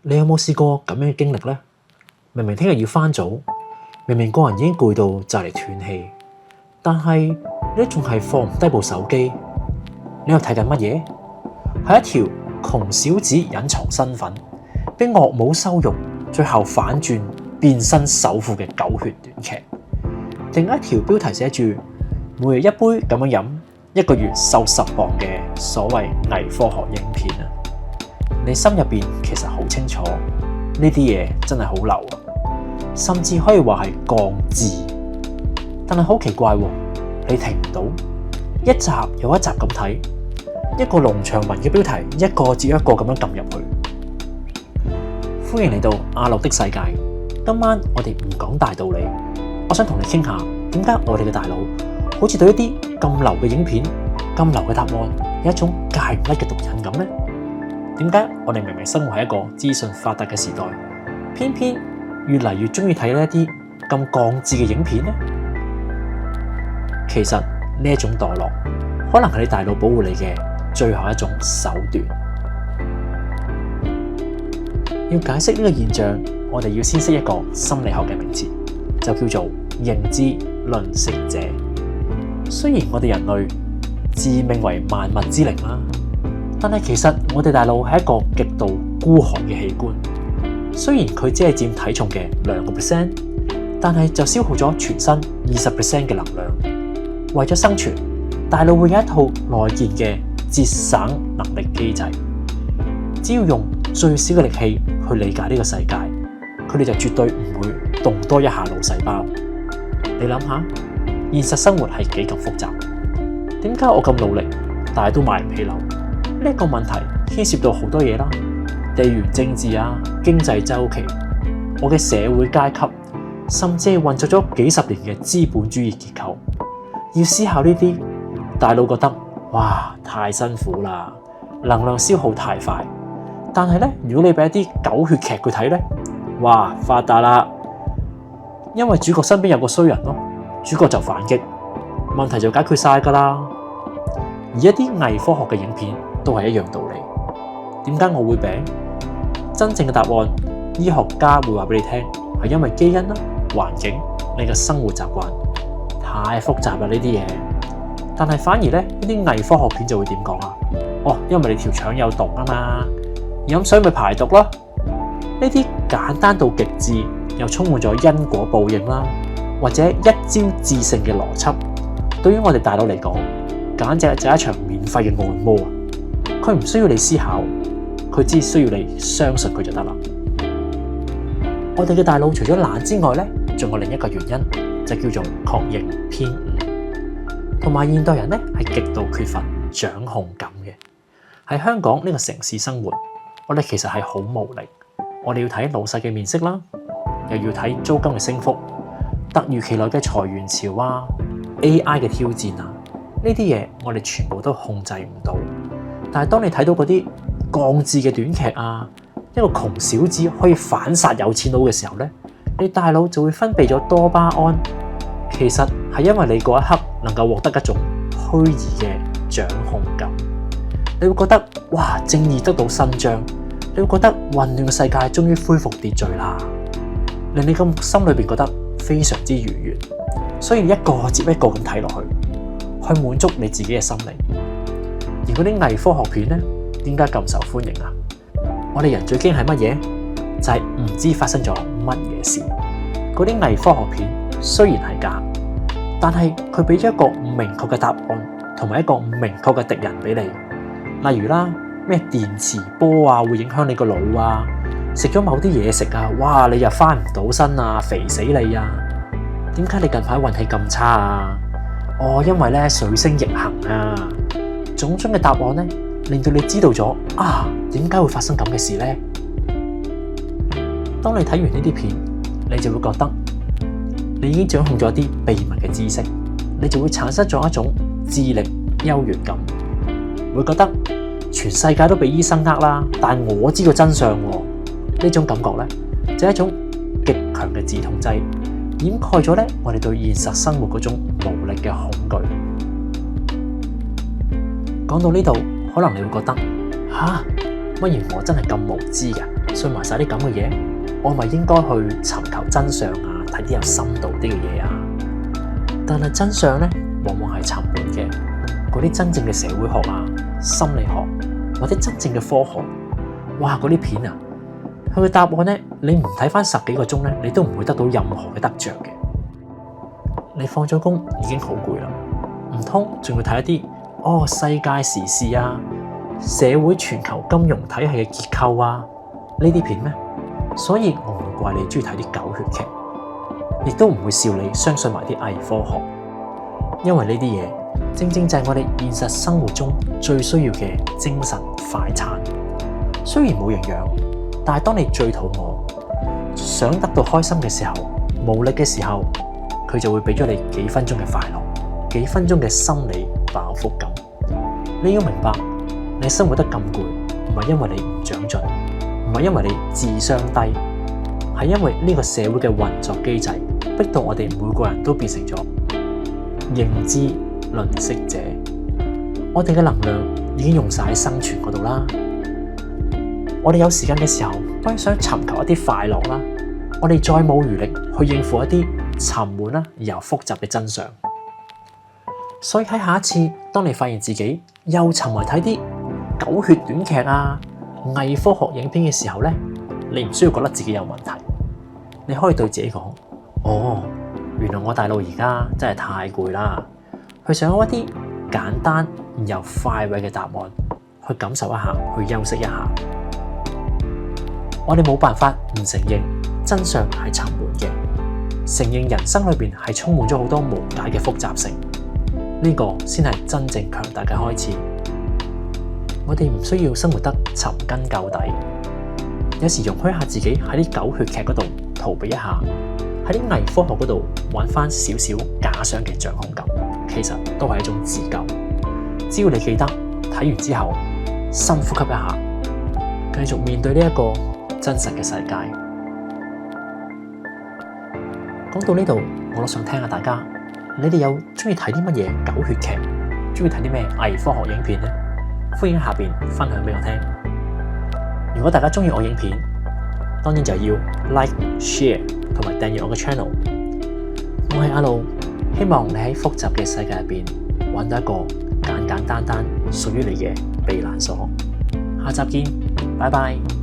你有冇試過咁樣嘅經歷呢？明明聽日要返早，明明個人已經攰到就嚟斷氣，但係你仲係放唔低部手機。你又睇緊乜嘢？係一條窮小子隱藏身份，被岳母羞辱，最後反轉變身首富嘅狗血短劇，定一條標題寫住每日一杯咁樣飲，一個月瘦10磅嘅所謂偽科學影片啊？你心入邊其實好清楚，呢啲嘢真係好流啊，甚至可以話係降智。但係好奇怪喎，你停唔到，一集又一集咁睇，一個農場文嘅標題一個接一個咁樣撳入去。歡迎嚟到阿樂的世界，今晚我哋唔講大道理，我想同你傾下點解我哋嘅大腦好似對一啲咁流嘅影片、咁流嘅答案有一種戒唔甩嘅毒癮咁呢？點解我哋明明生活喺一個資訊發達嘅時代，偏偏越嚟越中意睇呢一啲咁降智嘅影片呢？其實呢一種墮落，可能係你大腦保護你嘅最後一種手段。要解釋呢個現象，我哋要先識一個心理學嘅名詞，就叫做認知吝嗇者。雖然我哋人類自命為萬物之靈啦，但係其實我哋大腦係一個極度孤寒嘅器官。雖然佢只係佔體重嘅2%，但係就消耗咗全身20% 嘅能量。為咗生存，大腦會有一套內建嘅節省能力機制。只要用最少嘅力氣去理解呢個世界，佢哋就絕對唔會動多一下腦細胞。你諗下，現實生活係幾咁複雜？點解我咁努力，但係都買唔起樓？呢個問題牽涉到好多嘢啦，地緣政治啊、經濟周期、我嘅社會階級，甚至係運作咗幾十年嘅資本主義結構。要思考呢啲，大腦覺得哇太辛苦啦，能量消耗太快。但係咧，如果你俾一啲狗血劇佢睇咧，哇發達啦，因為主角身邊有個衰人咯，主角就反擊，問題就解決晒噶啦。而一啲偽科學嘅影片都係一樣道理。點解我會病？真正嘅答案，醫學家會話俾你聽，係因為基因啦、環境、你嘅生活習慣，太複雜啦呢啲嘢。但係反而咧，呢啲偽科學片就會點講啊？哦，因為你條腸有毒啊嘛，飲水咪排毒咯。呢啲簡單到極致，又充滿咗因果報應啦，或者一招致勝嘅邏輯，對於我哋大腦嚟講，簡直就係一場免費嘅按摩啊！佢唔需要你思考，佢只需要你相信佢就得啦。我哋嘅大腦除咗懶之外咧，仲有另一個原因，就叫做確認偏誤。同埋現代人咧係極度缺乏掌控感嘅。喺香港呢個城市生活，我哋其實係好無力。我哋要睇老細嘅面色啦，又要睇租金嘅升幅，突如其來嘅裁員潮啊、AI 嘅挑戰啊，呢啲嘢我哋全部都控制唔到。但係當你睇到嗰啲降智嘅短劇啊，一個窮小子可以反殺有錢佬嘅時候咧，你大腦就會分泌咗多巴胺。其實係因為你嗰一刻能夠獲得一種虛擬嘅掌控感，你會覺得哇，正義得到伸張，你會覺得混亂嘅世界終於恢復秩序啦，令你咁心裏邊覺得非常之愉悅，所以一個接一個咁睇落去，去滿足你自己嘅心靈。而嗰啲偽科學片咧，點解咁受歡迎啊？我哋人最驚係乜嘢？就係唔知發生咗乜嘢事。嗰啲偽科學片雖然係假，但係佢俾咗一個唔明確嘅答案，同埋一個唔明確嘅敵人俾你。例如啦，咩電磁波啊會影響你個腦啊，食咗某啲嘢食啊，哇你又翻唔到身啊，肥死你啊！點解你近排運氣咁差啊？哦，因為咧水星逆行啊！種種嘅答案咧，令到你知道咗啊，點解會發生咁嘅事咧？當你睇完呢啲片，你就會覺得你已經掌控咗啲秘密嘅知識，你就會產生咗一種智力優越感，會覺得全世界都被醫生呃啦，但我知道真相喎。呢種感覺咧，就係一種極強嘅止痛劑，掩蓋咗咧我哋對現實生活嗰種無力嘅恐懼。講到呢度，可能你會覺得乜原來我真係咁無知嘅，信埋晒啲咁嘅嘢？我咪應該去尋求真相啊，睇啲有深度啲嘅嘢啊。但係真相呢，往往係沉悶嘅。嗰啲真正嘅社會學啊、心理學或者真正嘅科學，哇！嗰啲片啊，佢嘅答案呢，你唔睇翻10幾個鐘呢，你都唔會得到任何嘅得着嘅。你放咗工已經好攰啦，唔通仲要睇一啲世界時事啊、社會全球金融體系嘅結構啊呢啲片咩？所以我唔會怪你中意睇啲狗血劇，亦都唔會笑你相信埋啲偽科學，因為呢啲嘢正正就係我哋現實生活中最需要嘅精神快餐。雖然冇營養，但係當你最肚餓、想得到開心嘅時候、無力嘅時候，佢就會俾咗你幾分鐘嘅快樂、幾分鐘嘅心理飽腹感。你要明白，你生活得咁攰，唔係因為你唔長進，唔係因為你智商低，係因為呢個社會嘅運作機制逼到我哋每個人都變成咗認知吝嗇者。我哋嘅能量已經用晒喺生存嗰度啦。我哋有時間嘅時候，當然想尋求一啲快樂啦。我哋再冇餘力去應付一啲沉悶啦而又複雜嘅真相。所以喺下一次，當你發現自己又沉迷睇啲狗血短劇啊、偽科學影片嘅時候呢，你唔需要覺得自己有問題。你可以對自己講：原來我大腦而家真係太攰啦，去想一啲簡單而又快慰嘅答案，去感受一下，去休息一下。我哋冇辦法唔承認真相係沉悶嘅，承認人生裏邊係充滿咗好多無解嘅複雜性，呢個先係真正強大嘅開始。我哋唔需要生活得尋根究底，有時容許下自己喺啲狗血劇嗰度逃避一下，喺啲偽科學嗰度揾翻少少假想嘅掌控感，其實都係一種自救。只要你記得睇完之後深呼吸一下，繼續面對呢一個真實嘅世界。講到呢度，我都想聽下大家，你哋有中意睇啲乜嘢狗血劇，中意睇啲咩偽科學影片呢？歡迎喺下邊分享俾我聽。如果大家中意我影片，當然就要 like、share 同埋訂閱我嘅 channel。我係阿路，希望你喺複雜嘅世界入邊揾到一個簡簡單單屬於你嘅避難所。下集見，拜拜。